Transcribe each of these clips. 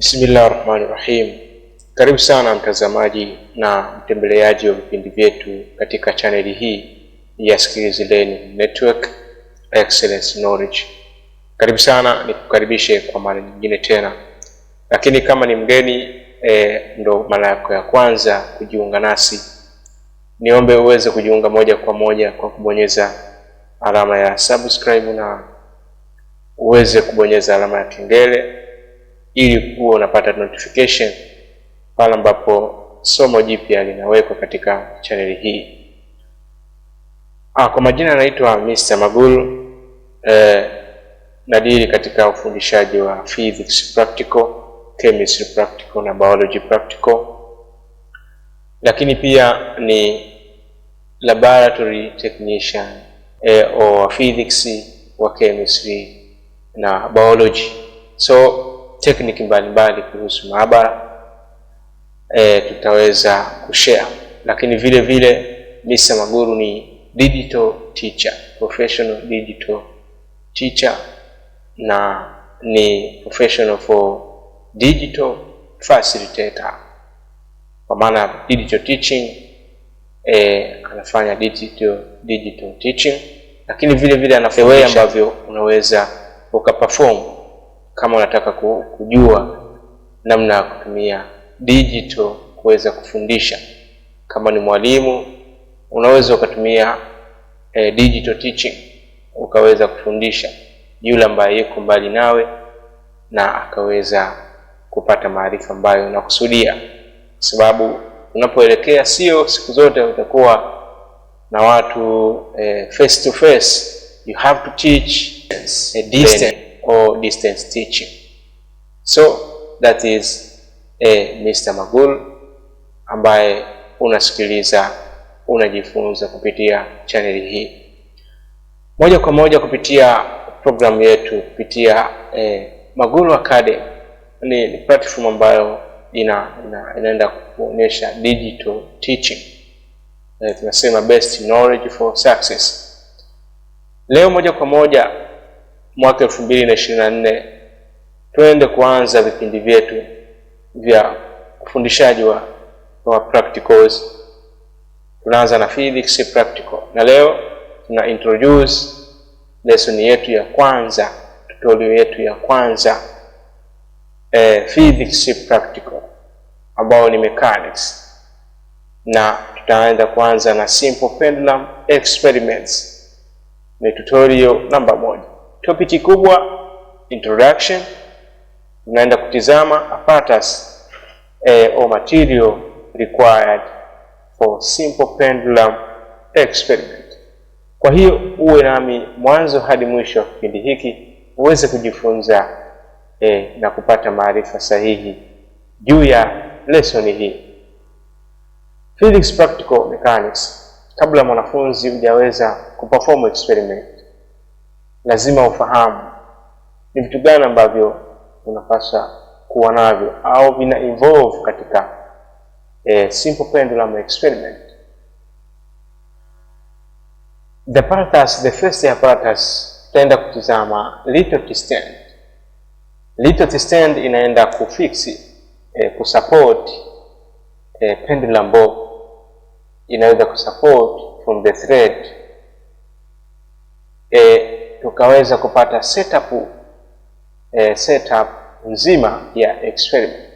Bismillahirrahmanirrahim. Karibu sana mtazamaji na mtembeleaji wa vipindi vyetu katika chaneli hii ya Skills Learning Network Excellence Knowledge. Karibu sana, nikukaribishe kwa mara nyingine tena. Lakini kama ni mgeni ndo mara yako ya kwanza kujiunga nasi, niombe uweze kujiunga moja kwa moja kwa kubonyeza alama ya subscribe na uweze kubonyeza alama ya kengele ili kuwa unapata notification pale ambapo somo jipya linawekwa katika chaneli hii. Kwa majina naitwa Mr. Maguru, nadiri katika ufundishaji wa physics practical, chemistry practical na biology practical. Lakini pia ni laboratory technician wa physics, wa chemistry na biology. So tekniki mbalimbali kuhusu maabara tutaweza kushare. Lakini vile vile Mr. Maguru ni digital teacher, professional digital teacher, na ni professional for digital facilitator. Kwa maana digital teaching anafanya digital teaching, lakini vile vile anafanya way ambavyo unaweza ukaperform kama unataka kujua namna ya kutumia digital kuweza kufundisha. Kama ni mwalimu, unaweza ukatumia digital teaching ukaweza kufundisha yule ambaye yuko mbali nawe na akaweza kupata maarifa ambayo unakusudia. Kwa sababu unapoelekea sio siku zote utakuwa na watu face to face. You have to teach a distance or distance teaching. So that is Mr. Maguru ambaye unasikiliza, unajifunza kupitia channel hii. Moja kwa moja kupitia programu yetu, kupitia Maguru Academy. Ni platform ambayo inaenda kuonyesha digital teaching. Tunasema best knowledge for success. Leo moja kwa moja mwaka 2024 tuende kuanza vipindi vyetu vya ufundishaji wa practicals. Tunaanza na physics practical, na leo tuna introduce lesson yetu ya kwanza, tutorial yetu ya kwanza, physics practical, ambao ni mechanics, na tutaanza kuanza na simple pendulum experiments. Ni tutorial namba 1. Topic kubwa introduction. Tunaenda kutizama apparatus or material required for simple pendulum experiment. Kwa hiyo uwe nami mwanzo hadi mwisho wa kipindi hiki uweze kujifunza na kupata maarifa sahihi juu ya lesson hii. Physics practical mechanics. Kabla mwanafunzi hujaweza kuperform experiment, lazima ufahamu ni vitu gani ambavyo unapaswa kuwa navyo au vina involve katika simple pendulum experiment. The first apparatus tutaenda kutizama little stand. Little stand inaenda kufix kusupport pendulum bob. Inaweza kusupport from the thread tukaweza kupata setup nzima ya experiment.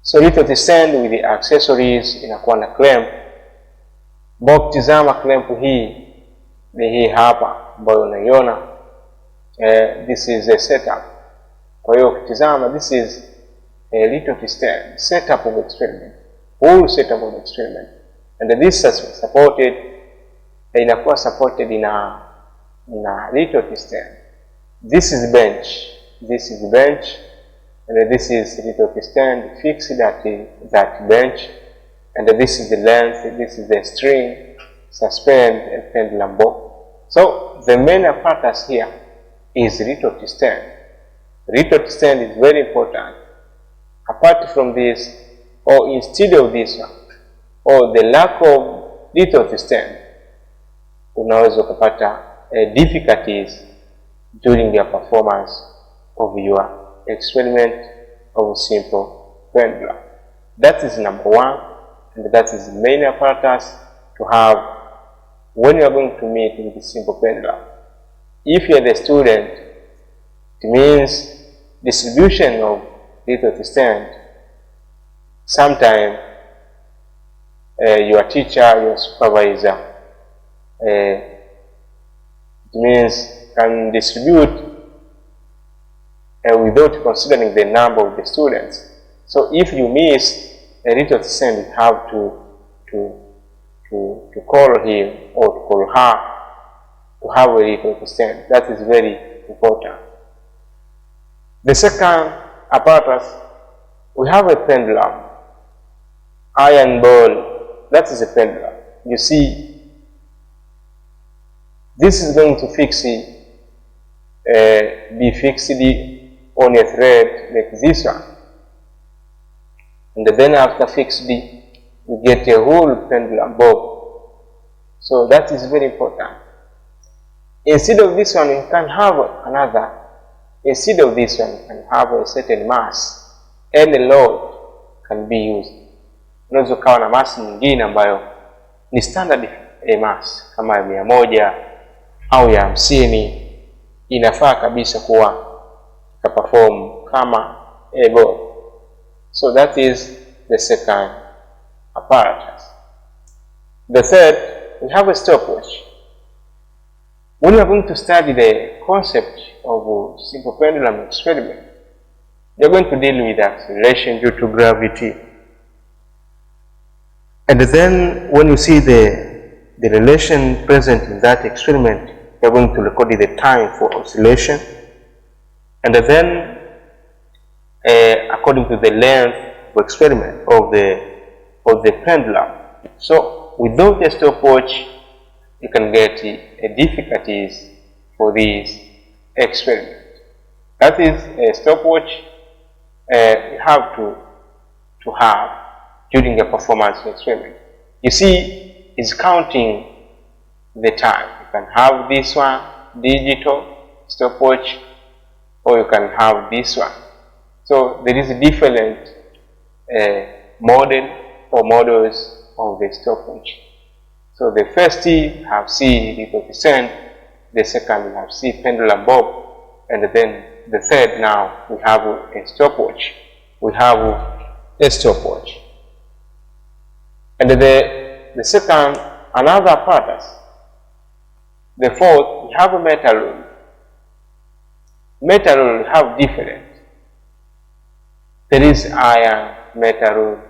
So little stand with the accessories inakuwa na clamp. Bob, tizama clamp hii ni hii hapa ambayo unaiona. This is a setup. Kwa hiyo ukitizama, this is a little stand, setup of experiment, whole setup of experiment, and this is supported, inakuwa supported na little stand. This is bench, this is bench, and this is little stand fixed at that bench, and this is the length, this is the string, suspend a pendulum bob. So the main apparatus here is little stand. Little stand is very important. Apart from this, or instead of this one, or the lack of little stand, unaweza kupata difficulties during your performance of your experiment of simple pendulum. That is number one, and that is the main apparatus to have when you are going to meet with the simple pendulum. If you are the student, it means distribution of little to stand. Sometimes your teacher, your supervisor, it means can distribute without considering the number of the students. So if you miss a little to stand, you have to call him or to call her to have a little to stand. That is very important. The second apparatus, we have a pendulum, iron ball. That is a pendulum. You see, this is going to be fixed on a thread like this one, and then after fixed, you get a whole pendulum bob. So that is very important. Instead of this one, you can have another. Instead of this one, you can have a certain mass. Any load can be used. Unaweza ukawa na mass nyingine ambayo ni standard mass kama ya 100 au ya 50, inafaa kabisa kuwa perform kama a ball. So that is the second apparatus. The third, we have a stopwatch. When you are going to study the concept of simple pendulum experiment, you are going to deal with acceleration due to gravity. And then when you see the relation present in that experiment, you are going to record the time for oscillation. And then according to the length of experiment of the pendulum. So without a stopwatch, you can get difficulties for this experiment. That is a stopwatch you have to have during a performance experiment. You see, it's counting the time. You can have this one, digital stopwatch, or you can have this one. So there is a different model or models of the stopwatch. So the first you have C equal to %, the second you have C pendulum bob, and then the third now we have a stopwatch. We have a stopwatch. And the second, another apparatus. The fourth, we have a metal rule. Metal rule have different. There is iron metal rule.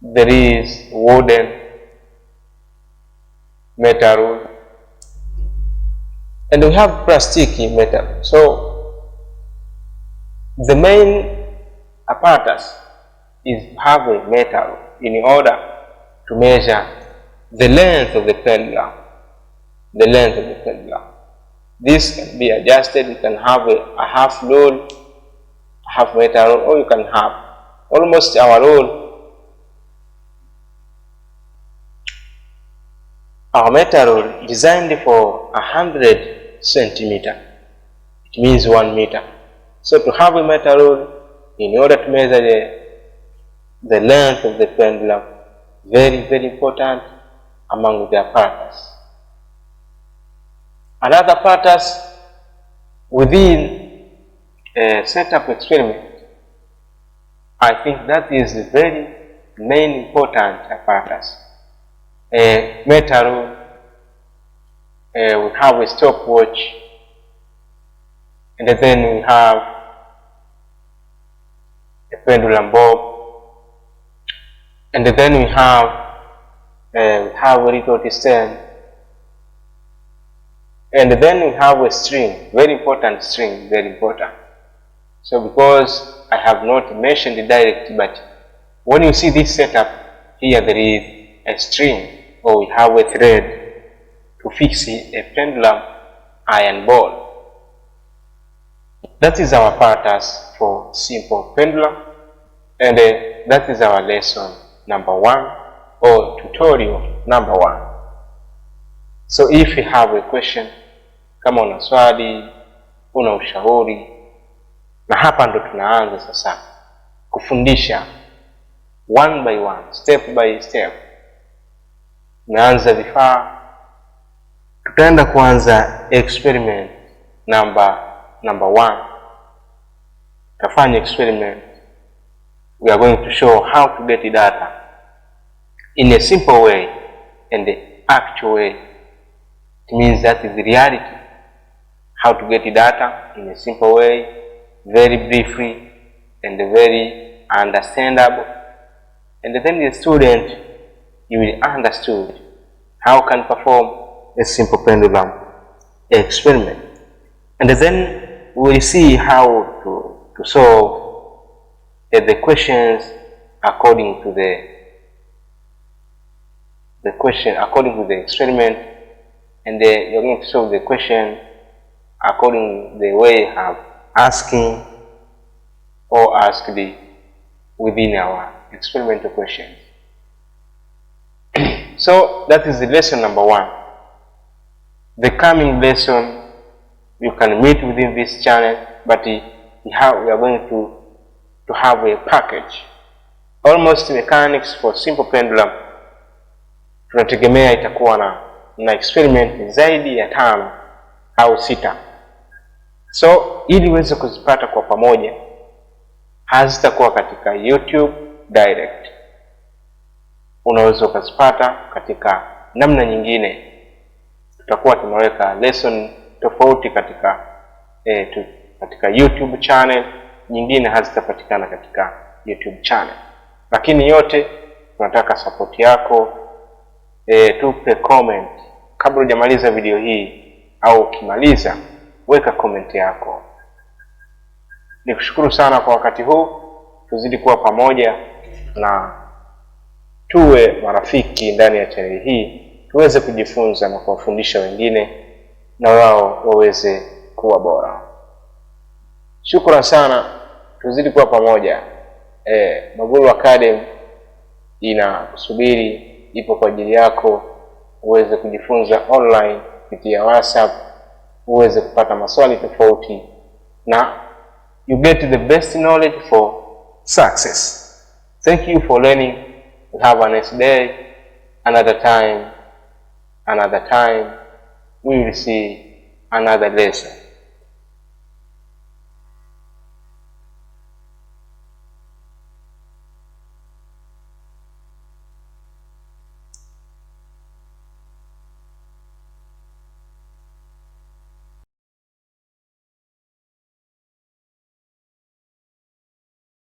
There is wooden metal rule. And we have plastic metal. So the main apparatus is have a metal in order to measure the length of the pendulum. The length of the pendulum. This can be adjusted. You can have a half roll, half metal roll, or you can have almost our roll. Our metal roll designed for 100 centimeter. It means 1 meter. So to have a metal roll, in order to measure the length of the pendulum, very, very important among the apparatus. Another apparatus within a setup experiment, I think that is the very main important apparatus. A metal rule, we have a stopwatch, and then we have a pendulum bob, and then we have a little stand, and then we have a string, very important string, very important. So because I have not mentioned it directly, but when you see this setup, here there is a string, or we have a thread to fix a pendulum iron ball. That is our apparatus for simple pendulum, and that is our lesson number 1, or tutorial number 1. So if you have a question, kama una swali, una ushauri, na hapa ndo tunaanza sasa kufundisha one by one, step by step. Tumeanza vifaa, tutaenda kuanza experiment number 1. Tutafanya experiment. We are going to show how to get data in a simple way and the actual way. It means that is the reality. How to get data in a simple way, very briefly and very understandable. And then the student, you will understood how can perform a simple pendulum experiment. And then we will see how to solve the questions according to the experiment, and you're going to solve the question according to the way you have asking or asked within our experimental questions. So that is the lesson number 1. The coming lesson you can meet within this channel, but we are going to have a package, almost mechanics for simple pendulum. Tunategemea itakuwa na experiment zaidi ya 5 au 6. So ili uweze kuzipata kwa pamoja, hazitakuwa katika YouTube direct. Unaweza ukazipata katika namna nyingine. Tutakuwa tunaweka lesson tofauti katika YouTube channel, nyingine hazitapatikana katika YouTube channel. Lakini yote tunataka support yako. Tupe comment kabla hujamaliza video hii, au ukimaliza weka comment yako. Nikushukuru sana kwa wakati huu. Tuzidi kuwa pamoja na tuwe marafiki ndani ya channel hii, tuweze kujifunza na kuwafundisha wengine na wao waweze kuwa bora. Shukrani sana, tuzidi kuwa pamoja. Maguru Academy inakusubiri, ipo kwa ajili yako uweze kujifunza online kupitia WhatsApp, uweze kupata maswali tofauti na you get the best knowledge for success. Thank you for learning. Have a nice day. Another time we will see another lesson.